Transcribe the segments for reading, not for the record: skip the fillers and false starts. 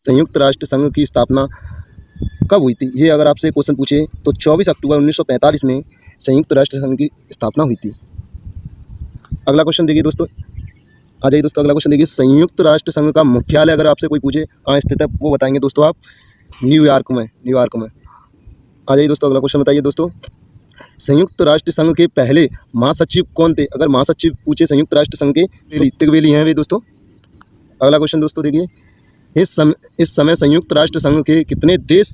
संयुक्त राष्ट्र संघ की स्थापना कब हुई थी? ये अगर आपसे क्वेश्चन पूछे तो 24 अक्टूबर 1945 में संयुक्त राष्ट्र संघ की स्थापना हुई थी। अगला क्वेश्चन देखिए दोस्तों, आ जाइए दोस्तों, अगला क्वेश्चन देखिए, संयुक्त राष्ट्र संघ का मुख्यालय अगर आपसे कोई पूछे कहाँ स्थित है, वो बताएंगे दोस्तों आप, न्यूयॉर्क में। आ जाइए दोस्तों, अगला क्वेश्चन बताइए दोस्तों, संयुक्त राष्ट्र संघ के पहले महासचिव कौन थे? अगर महासचिव पूछे संयुक्त राष्ट्र संघ के, तिगबेली हैं वे दोस्तों। अगला क्वेश्चन दोस्तों देखिए, इस समय संयुक्त राष्ट्र संघ के कितने देश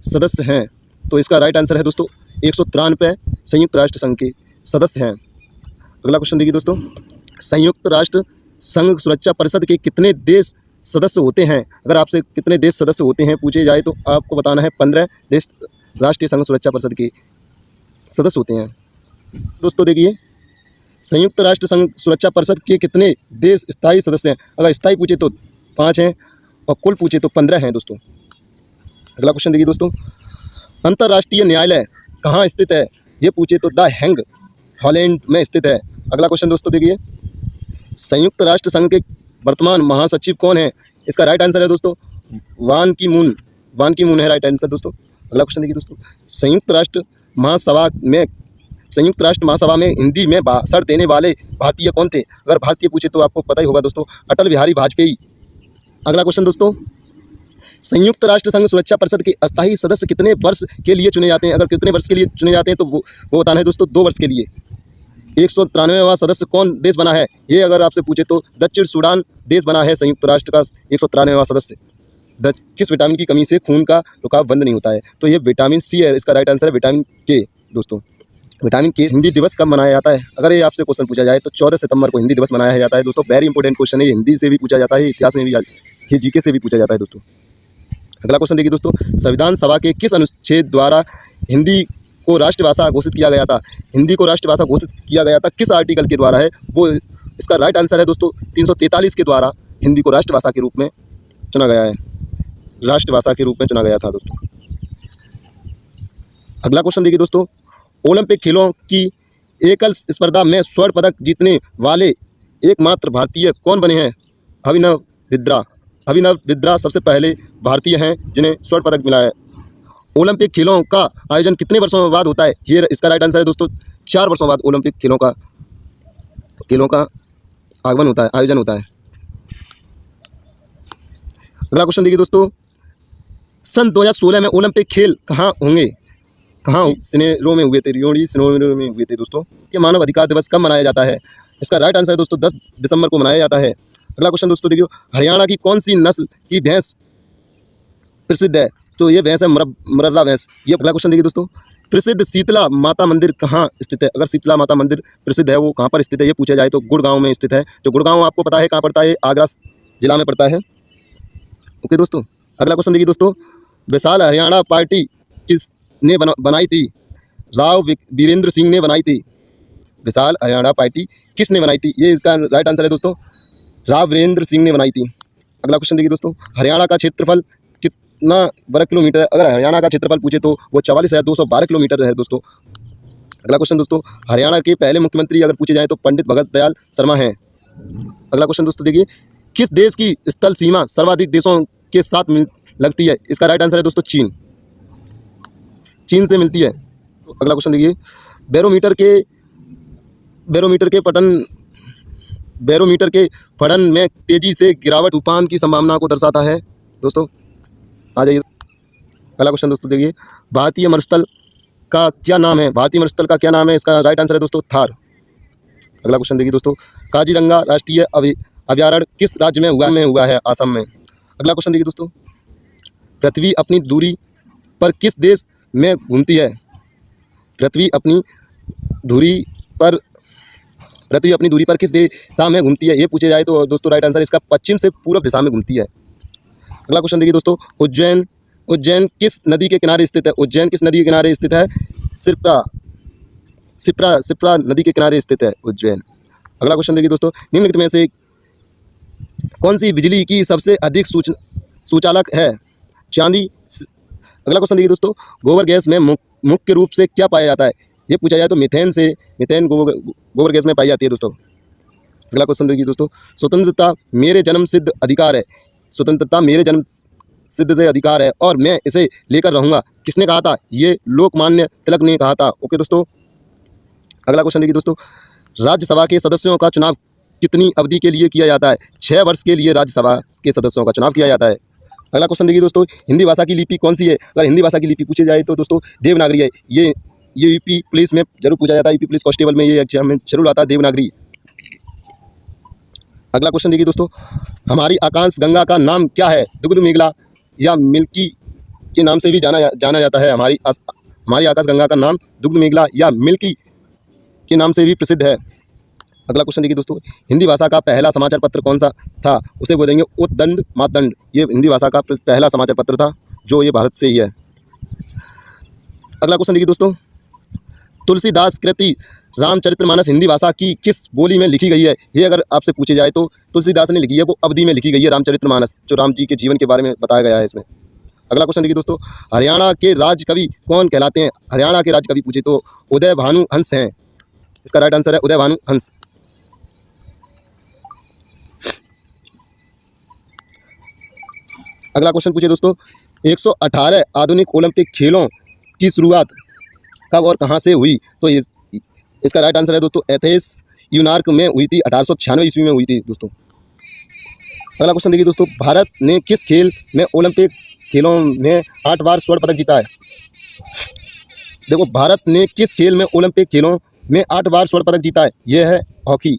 सदस्य हैं? तो इसका राइट आंसर है दोस्तों 193 संयुक्त राष्ट्र संघ के सदस्य हैं। अगला क्वेश्चन देखिए दोस्तों, संयुक्त राष्ट्र संघ सुरक्षा परिषद के कितने देश सदस्य होते हैं? अगर आपसे कितने देश सदस्य होते हैं पूछे जाए तो आपको बताना है 15 देश राष्ट्रीय संघ सुरक्षा परिषद के सदस्य होते हैं। दोस्तों देखिए, संयुक्त राष्ट्र संघ सुरक्षा परिषद के कितने देश स्थायी सदस्य हैं? अगर स्थायी पूछे तो 5 हैं और कुल पूछे तो 15 हैं दोस्तों। अगला क्वेश्चन देखिए दोस्तों, अंतर्राष्ट्रीय न्यायालय कहाँ स्थित है? ये पूछे तो द हेग हॉलैंड में स्थित है। अगला क्वेश्चन दोस्तों देखिए, संयुक्त राष्ट्र संघ के वर्तमान महासचिव कौन है? इसका राइट आंसर है दोस्तों वान की मून है राइट आंसर दोस्तों। अगला क्वेश्चन देखिए दोस्तों, संयुक्त राष्ट्र महासभा में हिंदी में भाषण देने वाले भारतीय कौन थे? अगर भारतीय पूछे तो आपको पता ही होगा दोस्तों, अटल बिहारी वाजपेयी। अगला क्वेश्चन दोस्तों, संयुक्त राष्ट्र संघ सुरक्षा परिषद के अस्थायी सदस्य कितने वर्ष के लिए चुने जाते हैं? अगर कितने वर्ष के लिए चुने जाते हैं तो वो बताना है दोस्तों 2 वर्ष के लिए। 193वां सदस्य कौन देश बना है? ये अगर आपसे पूछे तो दक्षिण सूडान देश बना है संयुक्त राष्ट्र का 193वां सदस्य। किस विटामिन की कमी से खून का रुकाव बंद नहीं होता है? तो ये विटामिन सी है, इसका राइट आंसर है विटामिन के दोस्तों। विटामिन के हिंदी दिवस कब मनाया जाता है? अगर ये आपसे क्वेश्चन पूछा जाए तो 14 सितंबर को हिंदी दिवस मनाया जाता है दोस्तों। वेरी इंपॉर्टेंट क्वेश्चन है, हिंदी से भी पूछा जाता है, इतिहास में भी, ये जीके से भी पूछा जाता है दोस्तों। अगला क्वेश्चन देखिए दोस्तों, संविधान सभा के किस अनुच्छेद द्वारा हिंदी को राष्ट्रभाषा घोषित किया गया था? हिंदी को राष्ट्रभाषा घोषित किया गया था किस आर्टिकल के द्वारा है? वो इसका राइट आंसर है दोस्तों 343 के द्वारा हिंदी को राष्ट्रभाषा के रूप में चुना गया है, राष्ट्रभाषा के रूप में चुना गया था दोस्तों। अगला क्वेश्चन देखिए दोस्तों, ओलंपिक खेलों की एकल स्पर्धा में स्वर्ण पदक जीतने वाले एकमात्र भारतीय कौन बने हैं? अभिनव बिंद्रा सबसे पहले भारतीय हैं जिन्हें स्वर्ण पदक मिला है। ओलंपिक खेलों का आयोजन कितने वर्षों बाद होता है? ये इसका राइट आंसर है दोस्तों 4 वर्षों बाद ओलंपिक खेलों का आयोजन होता है। अगला क्वेश्चन देखिए दोस्तों, सन 2016 में ओलंपिक खेल कहाँ सिनेरो में हुए थे? रियो डी जेनेरो में हुए थे दोस्तों। ये मानव अधिकार दिवस कब मनाया जाता है? इसका राइट आंसर है दोस्तों 10 दिसंबर को मनाया जाता है। अगला क्वेश्चन दोस्तों देखिए, हरियाणा की कौन सी नस्ल की भैंस प्रसिद्ध है? तो ये भैंस है मुर्रा भैंस। ये अगला क्वेश्चन देखिए दोस्तों, प्रसिद्ध शीतला माता मंदिर कहाँ स्थित है? अगर शीतला माता मंदिर प्रसिद्ध है वो कहाँ पर स्थित है? ये पूछा जाए तो गुड़गांव में स्थित है। जो गुड़गांव आपको पता है कहाँ पड़ता है? आगरा जिला में पड़ता है। ओके दोस्तों, अगला क्वेश्चन देखिए दोस्तों, विशाल हरियाणा पार्टी किसने बनाई थी? राव वीरेंद्र सिंह ने बनाई थी। विशाल हरियाणा पार्टी किसने बनाई थी? ये इसका राइट आंसर है दोस्तों राव वीरेंद्र सिंह ने बनाई थी। अगला क्वेश्चन देखिए दोस्तों, हरियाणा का क्षेत्रफल कितना वर्ग किलोमीटर है? अगर हरियाणा का क्षेत्रफल पूछे तो वो 44,212 किलोमीटर है दोस्तों। अगला क्वेश्चन दोस्तों, हरियाणा के पहले मुख्यमंत्री अगर पूछे जाए तो पंडित भगत दयाल शर्मा हैं। अगला क्वेश्चन दोस्तों देखिए, किस देश की स्थल सीमा सर्वाधिक देशों के साथ लगती है? इसका राइट आंसर है दोस्तों चीन से मिलती है। तो अगला क्वेश्चन देखिए, बैरोमीटर के फड़न में तेजी से गिरावट तूफान की संभावना को दर्शाता है दोस्तों। आ जाइए, अगला क्वेश्चन दोस्तों देखिए, भारतीय मरुस्थल का क्या नाम है? भारतीय मरुस्थल का क्या नाम है? इसका राइट आंसर है दोस्तों थार। अगला क्वेश्चन देखिए दोस्तों, काजीरंगा राष्ट्रीय अभयारण्य किस राज्य में हुआ है? असम में। अगला क्वेश्चन देखिए दोस्तों, पृथ्वी अपनी दूरी पर किस देश में घूमती है? पृथ्वी अपनी दूरी पर किस दिशा में घूमती है? ये पूछे जाए तो दोस्तों राइट आंसर इसका पश्चिम से पूर्व दिशा में घूमती है। अगला क्वेश्चन देखिए दोस्तों, उज्जैन किस नदी के किनारे स्थित है? उज्जैन किस नदी के किनारे स्थित है? सिप्रा नदी के किनारे स्थित है उज्जैन। अगला क्वेश्चन देखिए दोस्तों, निम्नलिखित में से कौन सी बिजली की सबसे अधिक सूचालक है? चांदी। अगला क्वेश्चन देखिए दोस्तों, गोबर गैस में मुख्य रूप से क्या पाया जाता है? ये पूछा जाए तो मीथेन गोबर गैस में पाई जाती है दोस्तों। अगला क्वेश्चन देखिए दोस्तों, स्वतंत्रता मेरे जन्म सिद्ध अधिकार है। स्वतंत्रता मेरे जन्म सिद्ध से अधिकार है और मैं इसे लेकर रहूँगा। किसने कहा था? ये लोकमान्य तिलक ने कहा था। ओके दोस्तों, अगला क्वेश्चन देखिए दोस्तों, राज्यसभा के सदस्यों का चुनाव कितनी अवधि के लिए किया जाता है? 6 वर्ष के लिए राज्यसभा के सदस्यों का चुनाव किया जाता है। अगला क्वेश्चन देखिए दोस्तों, हिंदी भाषा की लिपि कौन सी है? अगर हिंदी भाषा की लिपि पूछी जाए तो दोस्तों देवनागरी है। ये यूपी पुलिस में जरूर पूछा जाता है, यूपी पुलिस कांस्टेबल में ये एग्जाम में जरूर आता है, देवनागरी। अगला क्वेश्चन देखिए दोस्तों, हमारी आकाश गंगा का नाम क्या है? दुग्ध मेघला या मिल्की के नाम से भी जाना जाता है। हमारी आकाश गंगा का नाम दुग्ध मेघला या मिल्की के नाम से भी प्रसिद्ध है। अगला क्वेश्चन देखिए दोस्तों, हिंदी भाषा का पहला समाचार पत्र कौन सा था? उसे बोलेंगे उद्दंड मातदंड। ये हिंदी भाषा का पहला समाचार पत्र था जो ये भारत से ही है। अगला क्वेश्चन देखिए दोस्तों, तुलसीदास कृति रामचरितमानस हिंदी भाषा की किस बोली में लिखी गई है? ये अगर आपसे पूछे जाए तो तुलसीदास ने लिखी है वो अवधी में लिखी गई है, रामचरितमानस, जो राम जी के जीवन के बारे में बताया गया है इसमें। अगला क्वेश्चन देखिए दोस्तों, हरियाणा के राज्य कवि कौन कहलाते हैं? हरियाणा के राज्य कवि पूछे तो उदय भानु हंस हैं। इसका राइट आंसर है उदय भानु हंस। अगला क्वेश्चन पूछे दोस्तों, 118 आधुनिक ओलंपिक खेलों की शुरुआत कब और कहां से हुई? तो इसका राइट आंसर है दोस्तों एथेंस न्यूयॉर्क में हुई थी, 1896 ईस्वी में हुई थी दोस्तों। अगला क्वेश्चन देखिए दोस्तों, भारत ने किस खेल में ओलंपिक खेलों में 8 बार स्वर्ण पदक जीता है? देखो, भारत ने किस खेल में ओलंपिक खेलों में 8 बार स्वर्ण पदक जीता है? यह है हॉकी।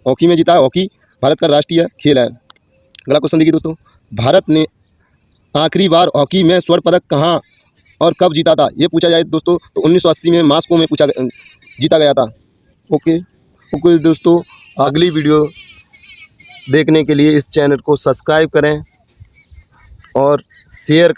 हॉकी में जीता है। हॉकी भारत का राष्ट्रीय खेल है। अगला क्वेश्चन देखिए दोस्तों, भारत ने आखिरी बार हॉकी में स्वर्ण पदक कहाँ और कब जीता था? ये पूछा जाए दोस्तों तो 1980 में मॉस्को में जीता गया था। ओके दोस्तों, अगली वीडियो देखने के लिए इस चैनल को सब्सक्राइब करें और शेयर करें।